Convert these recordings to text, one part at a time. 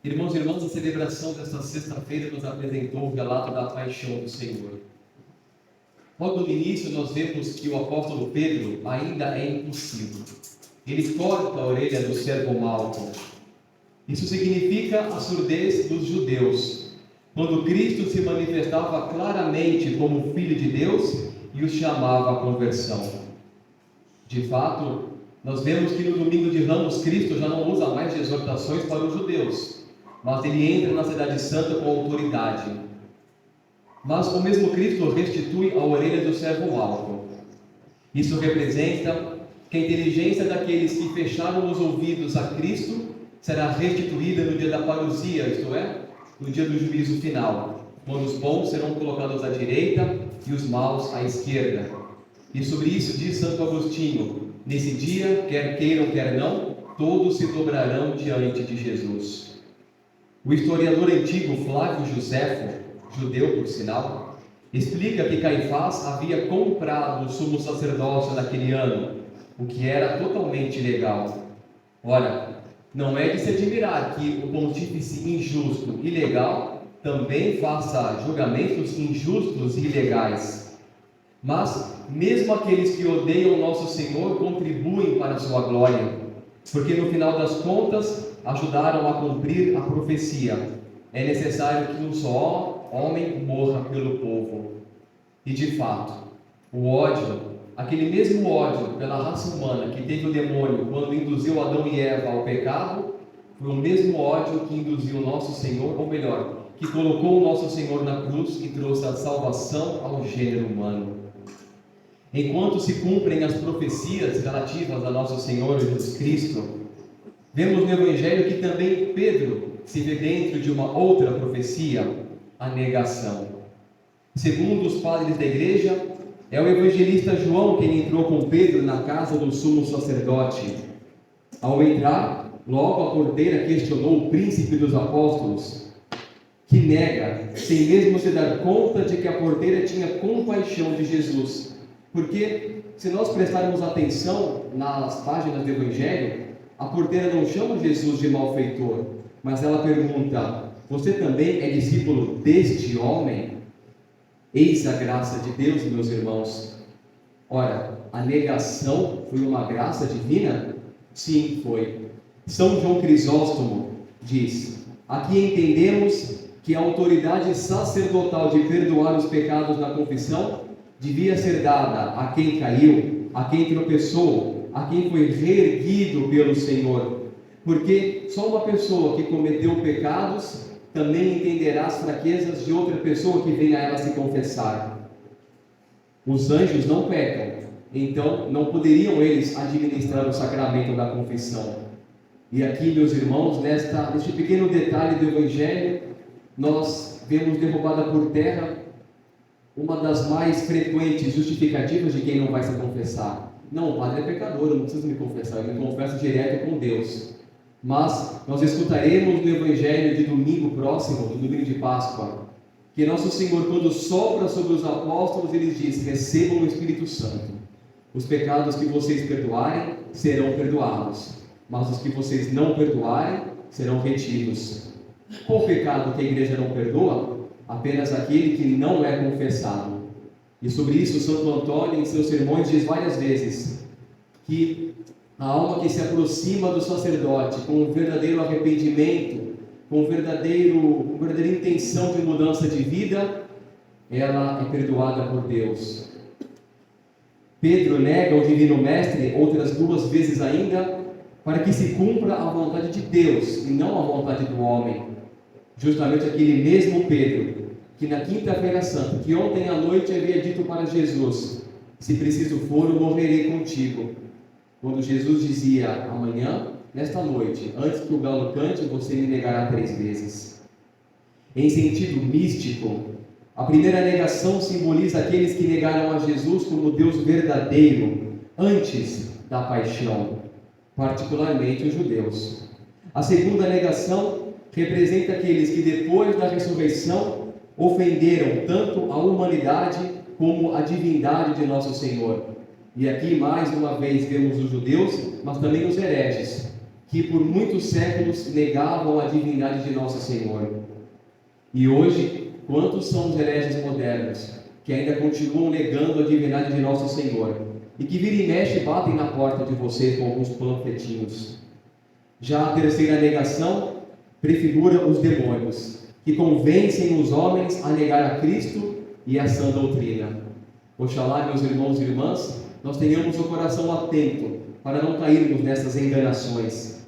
Irmãos e irmãs, a celebração desta sexta-feira nos apresentou o relato da paixão do Senhor. Logo no início, nós vemos que o apóstolo Pedro ainda é impossível. Ele corta a orelha do servo Malco. Isso significa a surdez dos judeus, quando Cristo se manifestava claramente como Filho de Deus e os chamava à conversão. De fato, nós vemos que no domingo de Ramos, Cristo já não usa mais de exortações para os judeus, mas ele entra na cidade santa com autoridade. Mas o mesmo Cristo restitui a orelha do servo Malco. Isso representa que a inteligência daqueles que fecharam os ouvidos a Cristo será restituída no dia da parousia, isto é, no dia do juízo final, quando os bons serão colocados à direita e os maus à esquerda. E sobre isso diz Santo Agostinho: nesse dia, quer queiram, quer não, todos se dobrarão diante de Jesus. O historiador antigo Flávio Joséfo, judeu por sinal, explica que Caifás havia comprado o sumo sacerdócio naquele ano, o que era totalmente ilegal. Ora, não é de se admirar que o pontífice injusto e ilegal também faça julgamentos injustos e ilegais. Mas, mesmo aqueles que odeiam nosso Senhor contribuem para a sua glória, porque no final das contas ajudaram a cumprir a profecia: é necessário que um só homem morra pelo povo. E de fato, o ódio, aquele mesmo ódio pela raça humana que teve o demônio quando induziu Adão e Eva ao pecado, foi o mesmo ódio que induziu o nosso Senhor, ou melhor, que colocou o nosso Senhor na cruz e trouxe a salvação ao gênero humano. Enquanto se cumprem as profecias relativas a nosso Senhor Jesus Cristo, vemos no Evangelho que também Pedro se vê dentro de uma outra profecia, a negação. Segundo os padres da igreja, é o evangelista João quem entrou com Pedro na casa do sumo sacerdote. Ao entrar, logo a porteira questionou o príncipe dos apóstolos, que nega, sem mesmo se dar conta de que a porteira tinha compaixão de Jesus. Porque, se nós prestarmos atenção nas páginas do Evangelho, a porteira não chama Jesus de malfeitor, mas ela pergunta: você também é discípulo deste homem? Eis a graça de Deus, meus irmãos. Ora, a negação foi uma graça divina? Sim, foi. São João Crisóstomo diz: aqui entendemos que a autoridade sacerdotal de perdoar os pecados na confissão devia ser dada a quem caiu, a quem tropeçou, a quem foi reerguido pelo Senhor. Porque só uma pessoa que cometeu pecados também entenderá as fraquezas de outra pessoa que venha a ela se confessar. Os anjos não pecam, então não poderiam eles administrar o sacramento da confissão. E aqui, meus irmãos, neste pequeno detalhe do Evangelho, nós vemos derrubada por terra uma das mais frequentes justificativas de quem não vai se confessar. Não, o padre é pecador, eu não preciso me confessar, eu me confesso direto com Deus. Mas nós escutaremos no Evangelho de domingo próximo, do domingo de Páscoa, que nosso Senhor, quando sopra sobre os apóstolos, ele diz: recebam o Espírito Santo. Os pecados que vocês perdoarem serão perdoados, mas os que vocês não perdoarem serão retidos. Qual pecado que a igreja não perdoa? Apenas aquele que não é confessado. E sobre isso Santo Antônio em seus sermões diz várias vezes que a alma que se aproxima do sacerdote com um verdadeiro arrependimento, com verdadeira intenção de mudança de vida, ela é perdoada por Deus. Pedro nega o Divino Mestre outras 2 vezes ainda, para que se cumpra a vontade de Deus e não a vontade do homem. Justamente aquele mesmo Pedro que na quinta-feira santa, que ontem à noite havia dito para Jesus: se preciso for, eu morrerei contigo. Quando Jesus dizia: amanhã, nesta noite, antes que o galo cante, você me negará 3 vezes. Em sentido místico, a primeira negação simboliza aqueles que negaram a Jesus como Deus verdadeiro antes da paixão, particularmente os judeus. A segunda negação representa aqueles que depois da ressurreição ofenderam tanto a humanidade como a divindade de nosso Senhor. E aqui mais uma vez vemos os judeus, mas também os hereges, que por muitos séculos negavam a divindade de nosso Senhor. E hoje, quantos são os hereges modernos que ainda continuam negando a divindade de nosso Senhor e que vira e mexe batem na porta de vocês com alguns panfletinhos? Já a terceira negação prefigura os demônios, que convencem os homens a negar a Cristo e a sã doutrina. Oxalá, meus irmãos e irmãs, nós tenhamos o coração atento para não cairmos nessas enganações.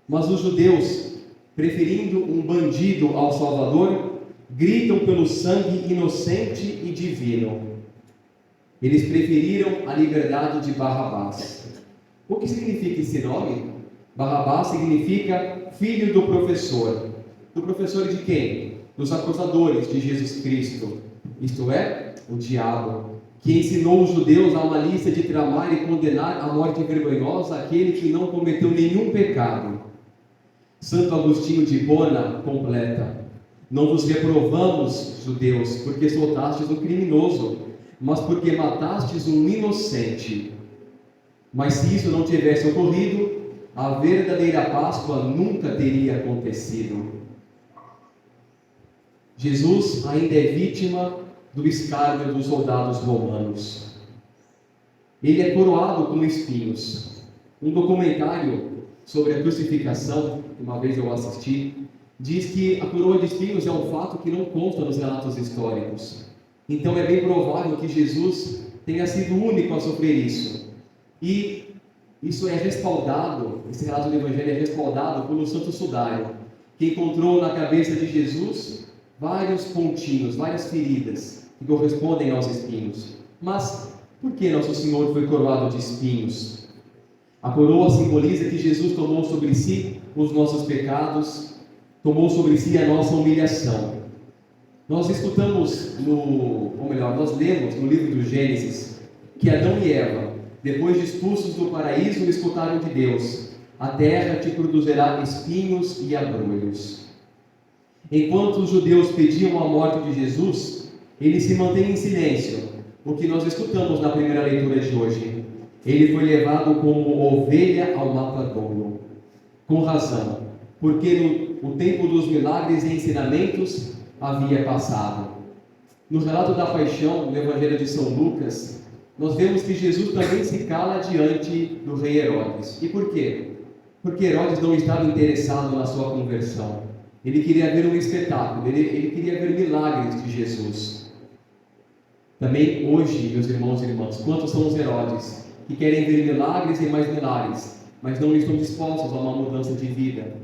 Mas os judeus, preferindo um bandido ao Salvador, gritam pelo sangue inocente e divino. Eles preferiram a liberdade de Barrabás. O que significa esse nome? Barrabás significa filho do professor. Do professor de quem? Dos acusadores de Jesus Cristo, isto é, o diabo, que ensinou os judeus a uma lista de tramar e condenar à morte vergonhosa aquele que não cometeu nenhum pecado. Santo Agostinho de Hipona completa: não vos reprovamos, judeus, porque soltastes um criminoso, mas porque matastes um inocente. Mas se isso não tivesse ocorrido, a verdadeira Páscoa nunca teria acontecido. Jesus ainda é vítima do escárnio dos soldados romanos. Ele é coroado com espinhos. Um documentário sobre a crucificação, que uma vez eu assisti, diz que a coroa de espinhos é um fato que não consta nos relatos históricos. Então é bem provável que Jesus tenha sido o único a sofrer isso. E isso é respaldado, esse relato do Evangelho é respaldado pelo Santo Sudário, que encontrou na cabeça de Jesus vários pontinhos, várias feridas que correspondem aos espinhos. Mas por que Nosso Senhor foi coroado de espinhos? A coroa simboliza que Jesus tomou sobre si os nossos pecados, tomou sobre si a nossa humilhação. Nós nós lemos no livro do Gênesis que Adão e Eva, depois de expulsos do paraíso, escutaram de Deus: a terra te produzirá espinhos e abrolhos. Enquanto os judeus pediam a morte de Jesus, ele se mantém em silêncio, o que nós escutamos na primeira leitura de hoje. Ele foi levado como ovelha ao matadouro. Com razão, porque o tempo dos milagres e ensinamentos havia passado. No relato da paixão, no Evangelho de São Lucas, nós vemos que Jesus também se cala diante do rei Herodes. E por quê? Porque Herodes não estava interessado na sua conversão. Ele queria ver um espetáculo, ele queria ver milagres de Jesus. Também hoje, meus irmãos e irmãs, quantos são os Herodes que querem ver milagres e mais milagres, mas não estão dispostos a uma mudança de vida?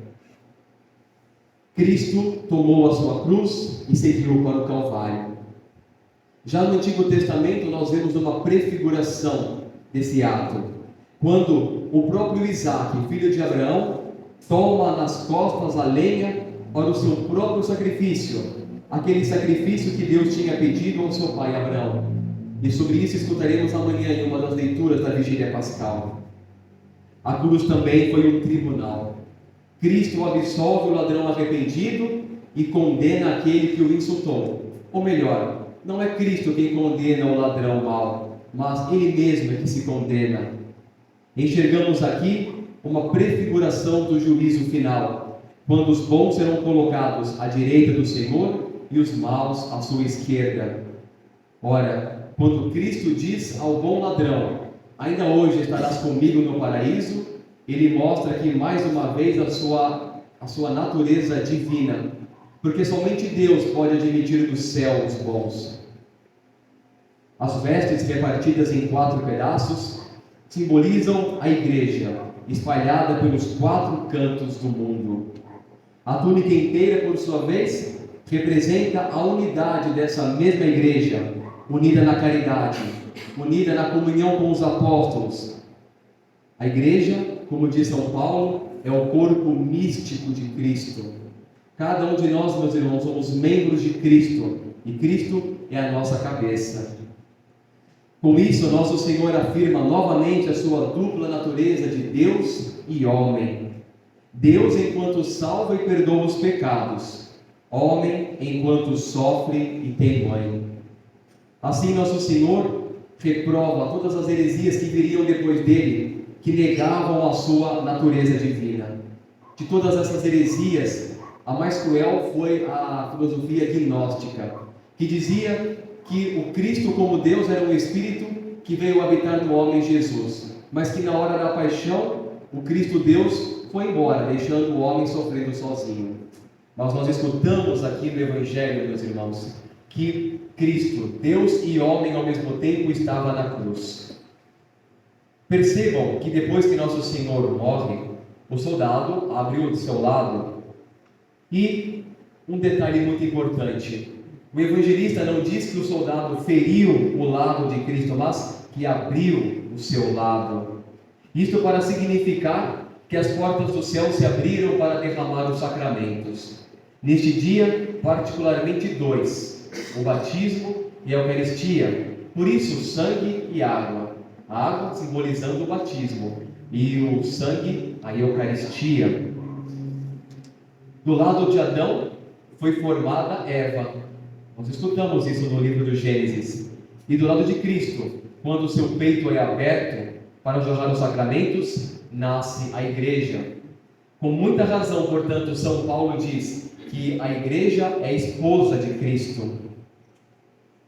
Cristo tomou a sua cruz e seguiu para o Calvário. Já no Antigo Testamento nós vemos uma prefiguração desse ato, quando o próprio Isaac, filho de Abraão, toma nas costas a lenha para o seu próprio sacrifício, aquele sacrifício que Deus tinha pedido ao seu pai Abraão. E sobre isso escutaremos amanhã em uma das leituras da Vigília Pascal. A cruz também foi um tribunal. Cristo absolve o ladrão arrependido e condena aquele que o insultou. Ou melhor, não é Cristo quem condena o ladrão mau, mas ele mesmo é que se condena. Enxergamos aqui uma prefiguração do juízo final, quando os bons serão colocados à direita do Senhor e os maus à sua esquerda. Ora, quando Cristo diz ao bom ladrão: ainda hoje estarás comigo no paraíso, ele mostra aqui mais uma vez a sua natureza divina, porque somente Deus pode admitir do céu os bons. As vestes repartidas em 4 pedaços simbolizam a igreja, espalhada pelos 4 cantos do mundo. A túnica inteira, por sua vez, representa a unidade dessa mesma igreja, unida na caridade, unida na comunhão com os apóstolos. A igreja, como diz São Paulo, é o corpo místico de Cristo. Cada um de nós, meus irmãos, somos membros de Cristo, e Cristo é a nossa cabeça. Com isso, nosso Senhor afirma novamente a sua dupla natureza de Deus e homem. Deus enquanto salva e perdoa os pecados, homem enquanto sofre e tem mãe. Assim, nosso Senhor reprova todas as heresias que viriam depois dele, que negavam a sua natureza divina. De todas essas heresias, a mais cruel foi a filosofia gnóstica, que dizia que o Cristo como Deus era um Espírito que veio habitar no homem Jesus, mas que na hora da paixão, o Cristo Deus foi embora, deixando o homem sofrendo sozinho. Mas nós escutamos aqui no Evangelho, meus irmãos, que Cristo, Deus e homem ao mesmo tempo, estava na cruz. Percebam que depois que nosso Senhor morre, o soldado abriu o seu lado. E um detalhe muito importante: o evangelista não diz que o soldado feriu o lado de Cristo, mas que abriu o seu lado. Isto para significar que as portas do céu se abriram para derramar os sacramentos. Neste dia, particularmente dois: o batismo e a Eucaristia. Por isso, sangue e água. A água simbolizando o batismo e o sangue, a Eucaristia. Do lado de Adão foi formada Eva. Nós escutamos isso no livro do Gênesis. E do lado de Cristo, quando o seu peito é aberto para jorrar os sacramentos, nasce a igreja. Com muita razão, portanto, São Paulo diz que a igreja é esposa de Cristo.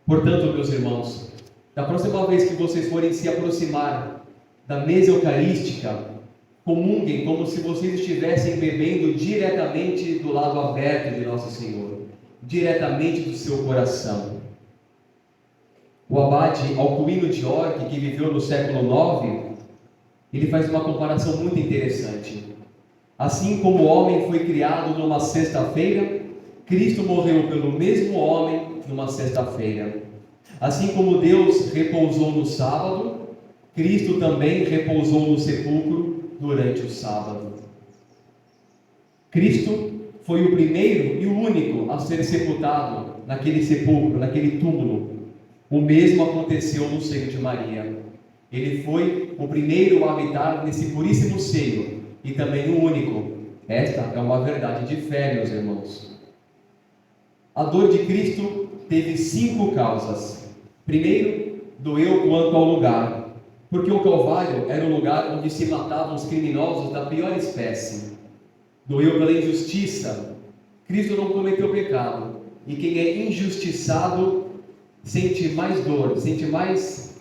Portanto, meus irmãos, da próxima vez que vocês forem se aproximar da mesa eucarística, comunguem como se vocês estivessem bebendo diretamente do lado aberto de Nosso Senhor, diretamente do seu coração. O abade Alcuino de York, que viveu no século IX, ele faz uma comparação muito interessante. Assim como o homem foi criado numa sexta-feira, Cristo morreu pelo mesmo homem numa sexta-feira. Assim como Deus repousou no sábado, Cristo também repousou no sepulcro durante o sábado. Cristo foi o primeiro e o único a ser sepultado naquele sepulcro, naquele túmulo. O mesmo aconteceu no seio de Maria. Ele foi o primeiro a habitar nesse puríssimo seio e também o único. Esta é uma verdade de fé, meus irmãos. A dor de Cristo teve 5 causas. Primeiro, doeu quanto ao lugar, porque o Calvário era o lugar onde se matavam os criminosos da pior espécie. Doeu pela injustiça. Cristo não cometeu pecado, e quem é injustiçado sente mais dor, sente mais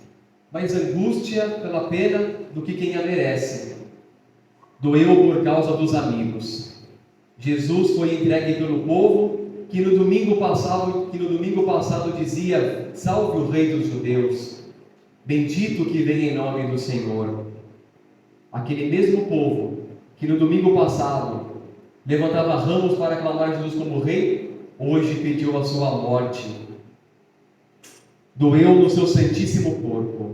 angústia pela pena do que quem a merece. Doeu por causa dos amigos. Jesus foi entregue pelo povo que no domingo passado dizia: salve o Rei dos Judeus, bendito que vem em nome do Senhor. Aquele mesmo povo que no domingo passado levantava ramos para aclamar Jesus como Rei, hoje pediu a sua morte. Doeu no seu santíssimo corpo.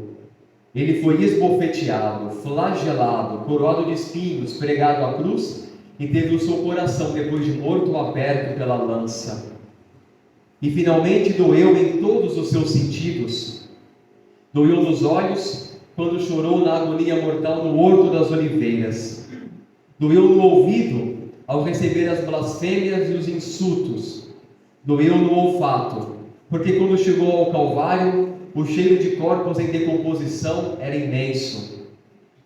Ele foi esbofeteado, flagelado, coroado de espinhos, pregado à cruz, e teve o seu coração, depois de morto, aberto pela lança. E finalmente doeu em todos os seus sentidos. Doeu nos olhos, quando chorou na agonia mortal no Horto das Oliveiras. Doeu no ouvido, ao receber as blasfêmias e os insultos. Doeu no olfato, porque quando chegou ao Calvário, o cheiro de corpos em decomposição era imenso.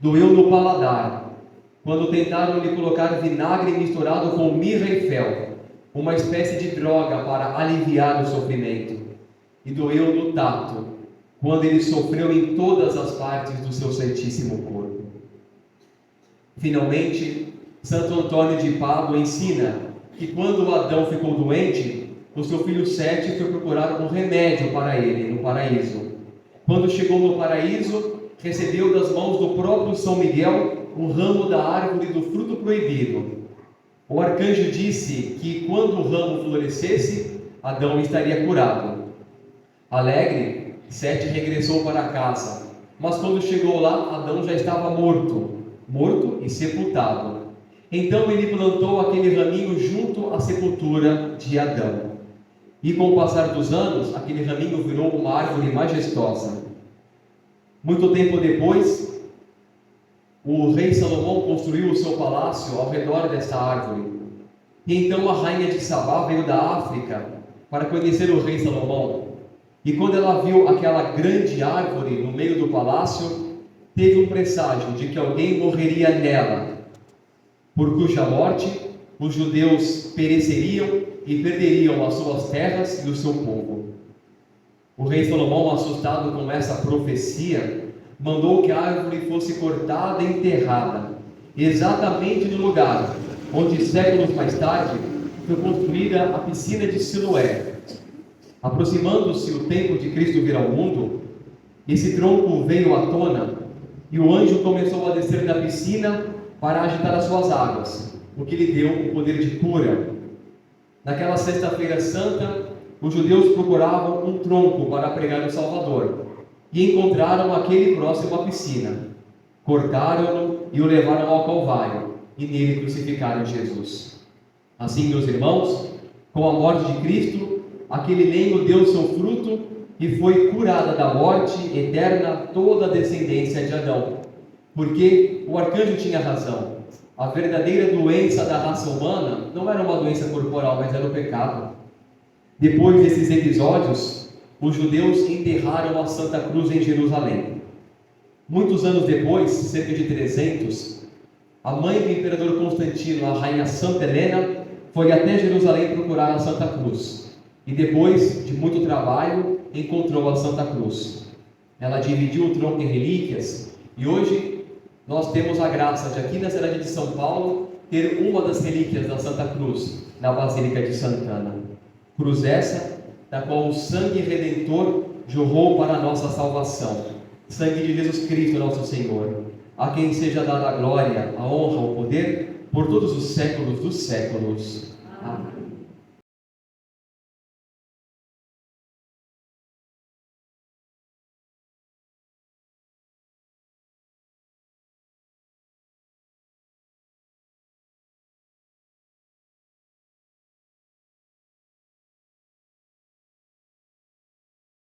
Doeu no paladar, quando tentaram lhe colocar vinagre misturado com mirra e fel, uma espécie de droga para aliviar o sofrimento. E doeu no tato, quando ele sofreu em todas as partes do seu santíssimo corpo. Finalmente, Santo Antônio de Pádua ensina que quando Adão ficou doente, o seu filho Sete foi procurar um remédio para ele no paraíso. Quando chegou no paraíso, recebeu das mãos do próprio São Miguel um ramo da árvore do fruto proibido. O arcanjo disse que quando o ramo florescesse, Adão estaria curado. Alegre, Sete regressou para casa, mas quando chegou lá, Adão já estava morto e sepultado. Então ele plantou aquele raminho junto à sepultura de Adão. E com o passar dos anos, aquele raminho virou uma árvore majestosa. Muito tempo depois, o rei Salomão construiu o seu palácio ao redor desta árvore. E então a rainha de Sabá veio da África para conhecer o rei Salomão. E quando ela viu aquela grande árvore no meio do palácio, teve um presságio de que alguém morreria nela, por cuja morte os judeus pereceriam e perderiam as suas terras e o seu povo. O rei Salomão, assustado com essa profecia, mandou que a árvore fosse cortada e enterrada, exatamente no lugar onde séculos mais tarde foi construída a piscina de Siloé. Aproximando-se o tempo de Cristo vir ao mundo, esse tronco veio à tona e o anjo começou a descer da piscina para agitar as suas águas, o que lhe deu o poder de cura. Naquela sexta-feira santa, os judeus procuravam um tronco para pregar o Salvador e encontraram aquele próximo à piscina. Cortaram-no e o levaram ao Calvário e nele crucificaram Jesus. Assim, meus irmãos, com a morte de Cristo, aquele lenho deu seu fruto e foi curada da morte eterna toda a descendência de Adão. Porque o arcanjo tinha razão. A verdadeira doença da raça humana não era uma doença corporal, mas era o pecado. Depois desses episódios, os judeus enterraram a Santa Cruz em Jerusalém. Muitos anos depois, cerca de 300, a mãe do imperador Constantino, a rainha Santa Helena, foi até Jerusalém procurar a Santa Cruz. E depois de muito trabalho, encontrou a Santa Cruz. Ela dividiu o tronco em relíquias e hoje nós temos a graça de, aqui na cidade de São Paulo, ter uma das relíquias da Santa Cruz, na Basílica de Sant'Anna. Cruz essa, da qual o sangue redentor jorrou para a nossa salvação. Sangue de Jesus Cristo, nosso Senhor, a quem seja dada a glória, a honra, o poder, por todos os séculos dos séculos. Amém.